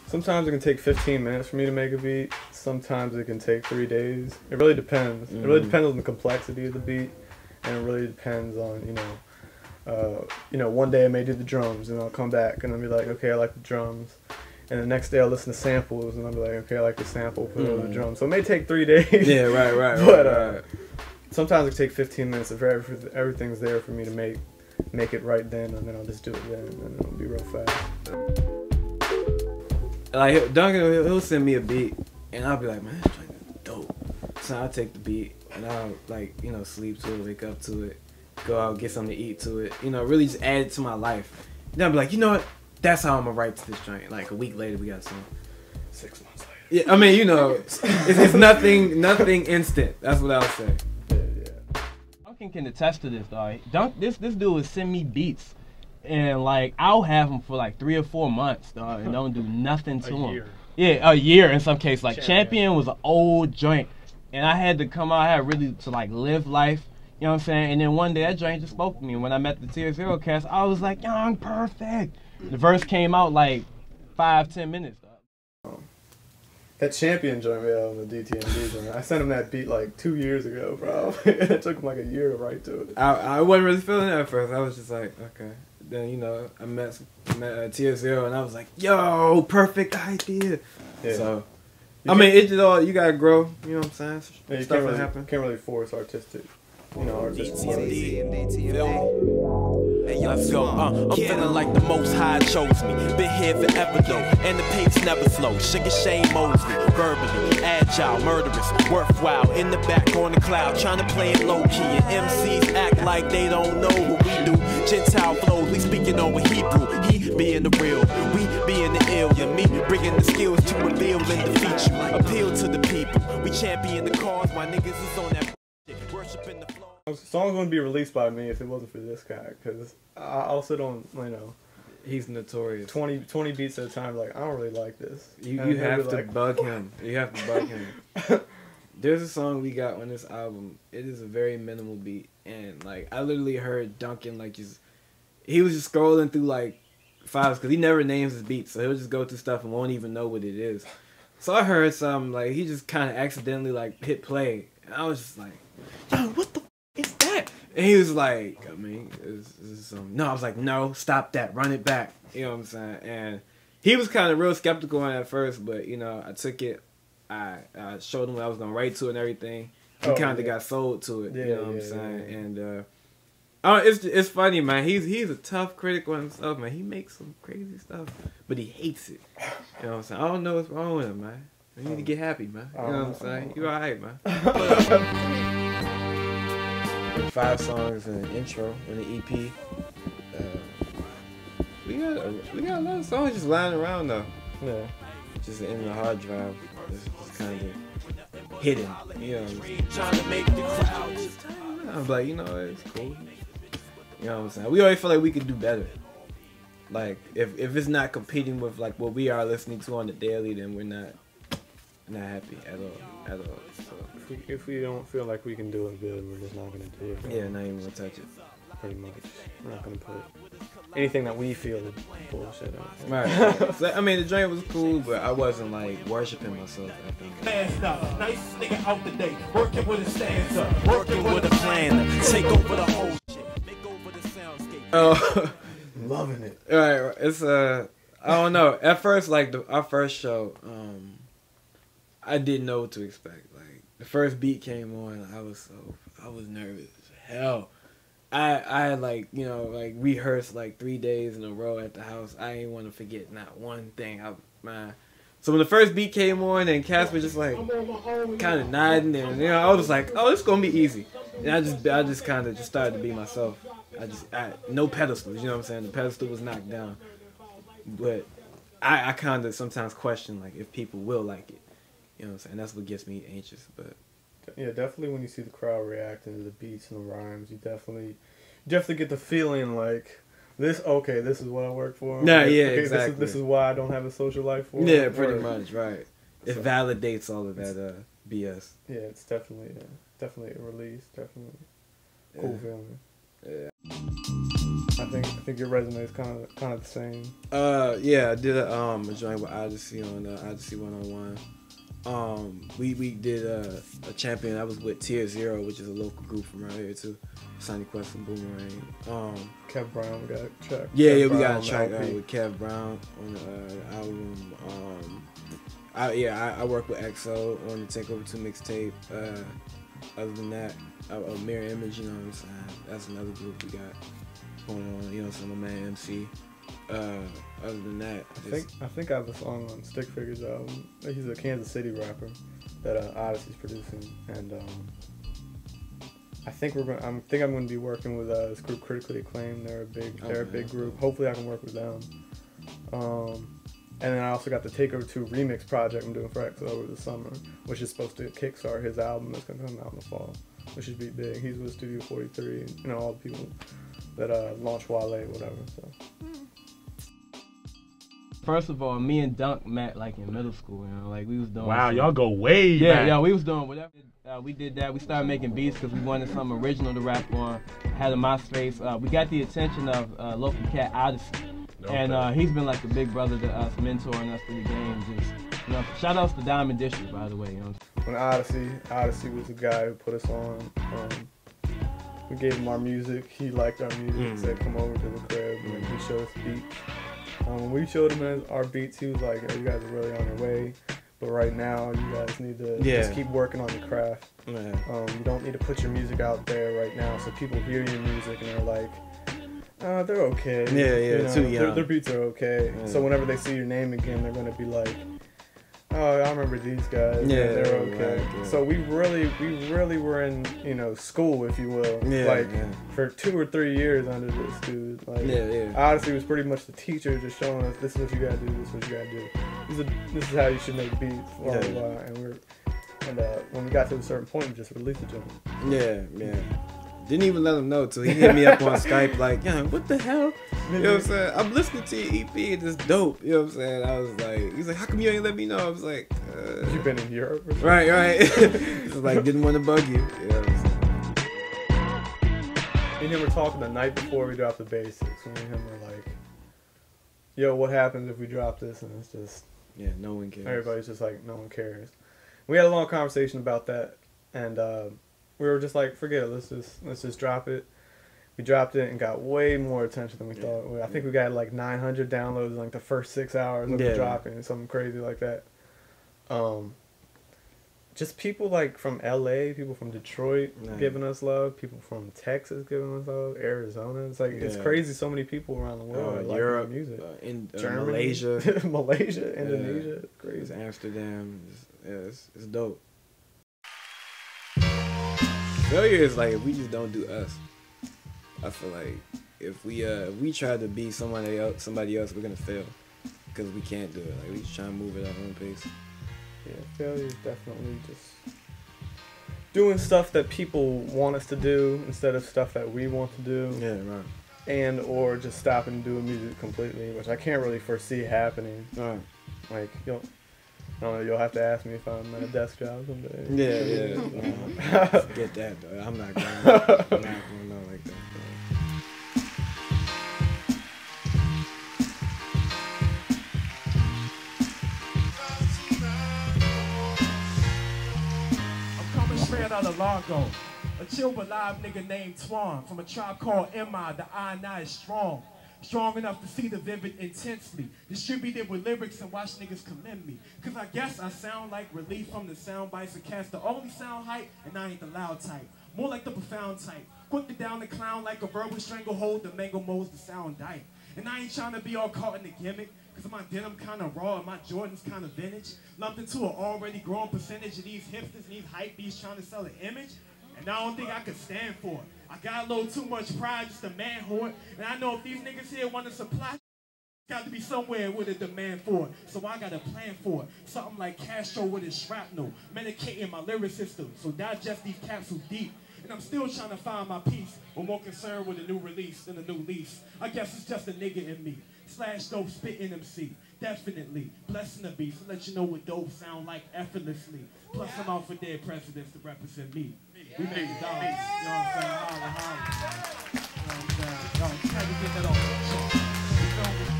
Sometimes it can take 15 minutes for me to make a beat. Sometimes it can take 3 days. It really depends. It really depends on the complexity of the beat, and it really depends on one day I may do the drums, and I'll come back and I'll be like, okay, I like the drums, and the next day I'll listen to samples, and I'll be like, okay, I like the sample, put it on the drums. So it may take 3 days. Yeah, right. But sometimes it takes 15 minutes if everything's there for me to make it right then, and then I'll just do it then, and it'll be real fast. Like Duncan, he'll send me a beat, and I'll be like, man, that's like dope. So I'll take the beat, and I'll sleep to it, wake up to it, go out, get something to eat to it. Really just add it to my life. Then I'll be like, you know what? That's how I'm gonna write to this joint. Like a week later, we got some. 6 months later. Yeah, I mean, it's nothing instant. That's what I'll say. Yeah. Duncan can attest to this, dog. This dude would send me beats. And like I'll have them for like 3 or 4 months, dog, and don't do nothing to them. Yeah, a year in some cases. Like Champion was an old joint, and I had to come out. I had really to like live life. You know what I'm saying? And then one day that joint just spoke to me. And when I met the TRF cast, I was like, "Young, perfect." The verse came out like 5-10 minutes. That Champion joint we had on the DTMD joint, I sent him that beat like 2 years ago, bro. It took him like a year to write to it. I wasn't really feeling it at first. I was just like, okay. Then I met TSL, and I was like, yo, perfect idea. Yeah. So I mean, it's just all you gotta grow. You know what I'm saying? Yeah, you can't really force artistic. Hey, let's go. I'm feeling like the Most High chose me. Been here forever though, and the pace never slow. Sugar Shane Mosley, verbally agile, murderous, worthwhile. In the back on the cloud, trying to play it low key. And MCs act like they don't know what we do. Gentile flows, we speaking over Hebrew. He being the real, we being the ill. Yeah, me bringing the skills to reveal and defeat you. Appeal to the people. We champion the cause. My niggas is on that. Worshiping the flow. The song's wouldn't be released by me if it wasn't for this guy, because I'll sit on, he's notorious. 20 beats at a time, like, I don't really like this. You have to bug him. You have to bug him. There's a song we got on this album. It is a very minimal beat, and like I literally heard Duncan he was just scrolling through like files because he never names his beats, so he'll just go through stuff and won't even know what it is. So I heard something like he just kind of accidentally like hit play, and I was just like, yo, what the is that? And he was like, I mean, no. I was like, no, stop that, run it back. You know what I'm saying? And he was kind of real skeptical on it at first, but I took it. I showed him what I was gonna write to it and everything. He kind of got sold to it. You know what I'm saying? And it's funny, man. He's a tough critic on himself, man. He makes some crazy stuff, but he hates it. You know what I'm saying? I don't know what's wrong with him, man. You need to get happy, man. You know what I'm saying? You alright, man. 5 songs and an intro and an EP. We got a lot of songs just lying around though. Yeah. Just in the hard drive. It's kind of hidden. You know what I'm saying? I'm like, it's cool. You know what I'm saying? We always feel like we could do better. Like if it's not competing with like what we are listening to on the daily, then we're not happy at all. So if we don't feel like we can do it good, we're just not gonna do it. Yeah, not even gonna touch it. Pretty much. We're not gonna put anything that we feel is bullshit out. Right. So, I mean, the joint was cool, but I wasn't like worshiping myself. I think. Stand up, nice nigga out the day, working with a stance up, working with a plan, take over the whole shit, make over the soundscape. Oh, loving it. All right, it's I don't know. At first, like our first show, I didn't know what to expect. Like the first beat came on, I was nervous as hell. I like rehearsed like 3 days in a row at the house. I didn't want to forget not one thing. So when the first beat came on and Cass was just like kind of nodding and I was like, oh, it's gonna be easy. And I just kind of just started to be myself. No pedestals, you know what I'm saying? The pedestal was knocked down, but I kind of sometimes question like if people will like it. You know what I'm saying? That's what gets me anxious, but. Yeah, definitely when you see the crowd reacting to the beats and the rhymes, you definitely get the feeling like this is what I work for. Nah, okay, exactly. This is why I don't have a social life for. Yeah, pretty much, right. It validates all of that BS. Yeah, it's definitely a release, definitely cool feeling. Yeah. I think your resume is kind of the same. Yeah, I did a joint with Odyssey on Odyssey 101. We did a champion. I was with Tier Zero, which is a local group from around here too. Sonny Quest and Boomerang. Kev Brown, we got a track. Yeah, Kev we got a Brown track LP. with Kev Brown on the album. I work with EXO on the Takeover 2 mixtape. Other than that, Mirror Image, you know what I'm saying? That's another group we got going on. You know, some of my man MC. Other than that, I think I have a song on Stick Figures album. He's a Kansas City rapper that Odyssey's producing, and I think I'm going to be working with this group Critically Acclaimed. They're a big group. Hopefully, I can work with them. And then I also got the Takeover 2 remix project I'm doing for EXO over the summer, which is supposed to kickstart his album that's going to come out in the fall, which should be big. He's with Studio 43, and, you know, all the people that launched Wale, whatever. So. First of all, me and Dunk met like in middle school. You know, like we was doing. Wow, some, y'all go way back. Yeah, we was doing whatever. We did that. We started making beats because we wanted something original to rap on. Had a MySpace. We got the attention of local cat Odyssey. Okay. And he's been like a big brother to us, mentoring us through the game. Just, you know, shout outs to Diamond District, by the way. You know. When Odyssey was the guy who put us on. We gave him our music. He liked our music. Said, "Come over to the crib," and he showed us beats. When we showed him our beats, he was like, "Oh, you guys are really on your way. But right now, you guys need to just keep working on the craft. You don't need to put your music out there right now, so people hear your music and they're like." They're okay. Yeah, too young. Their beats are okay. Yeah. So whenever they see your name again, they're gonna be like, "Oh, I remember these guys. Yeah, they're okay." Right, yeah. So we really were in, you know, school, if you will. For 2 or 3 years under this dude. Like, Odyssey was pretty much the teacher, just showing us this is what you gotta do, this is what you gotta do. This is how you should make beats. Blah blah blah. And when we got to a certain point, we just released the joint. Yeah. Didn't even let him know till he hit me up on Skype like, "Yeah, what the hell?" You know what I'm saying? "I'm listening to your EP and it's dope." You know what I'm saying? I was like, he's like, "How come you ain't let me know?" I was like, You've been in Europe or something? Right. He's like, didn't want to bug you. You know what I'm saying? Me and him were talking the night before we dropped the basics. Me and him were like, "Yo, what happens if we drop this?" And it's just... Yeah, no one cares. Everybody's just like, no one cares. We had a long conversation about that, and we were just like, forget it, let's just drop it. We dropped it and got way more attention than we thought. I think we got like 900 downloads in like the first 6 hours of the dropping, something crazy like that. Just people like from LA, people from Detroit giving us love, people from Texas giving us love, Arizona. It's like it's crazy. So many people around the world like Europe, music, in Germany, Malaysia, Indonesia, crazy. It's Amsterdam. It's dope. Failure is like if we just don't do us. I feel like if we try to be somebody else, we're gonna fail because we can't do it. Like we just try to move at our own pace. Yeah, failure is definitely just doing stuff that people want us to do instead of stuff that we want to do. Yeah, right. And or just stopping doing music completely, which I can't really foresee happening. Right. Like I don't know, you'll have to ask me if I'm at a desk job someday. Yeah. Forget that though. I'm not going on like that. Straight out of Largo, a chill but live nigga named Twan from a tribe called M.I. The I is strong enough to see the vivid intensely, distributed with lyrics and watch niggas commend me. Cause I guess I sound like relief from the sound bites and cats the only sound hype, and I ain't the loud type, more like the profound type. Quick to down the clown like a verbal stranglehold, the mango moles the sound dyke. And I ain't trying to be all caught in the gimmick, cause my denim kinda raw and my Jordans kinda vintage, lumped into an already growing percentage of these hipsters and these hype beasts trying to sell an image, and I don't think I could stand for it. I got a little too much pride, just a man whore, and I know if these niggas here want to supply, got to be somewhere with a demand for it, so I got a plan for it. Something like Castro with his shrapnel, medicating my lyric system, so digest these capsules deep. And I'm still trying to find my peace, but more concerned with a new release than a new lease. I guess it's just a nigga in me. Slash dope spitting MC. Definitely. Blessing the beast to let you know what dope sound like effortlessly. Plus I'm out for dead presidents to represent me. We make dollars. You know what I'm saying? Holla, holla. You know what I'm saying? Yo, just had to get that off my chest. You feel me?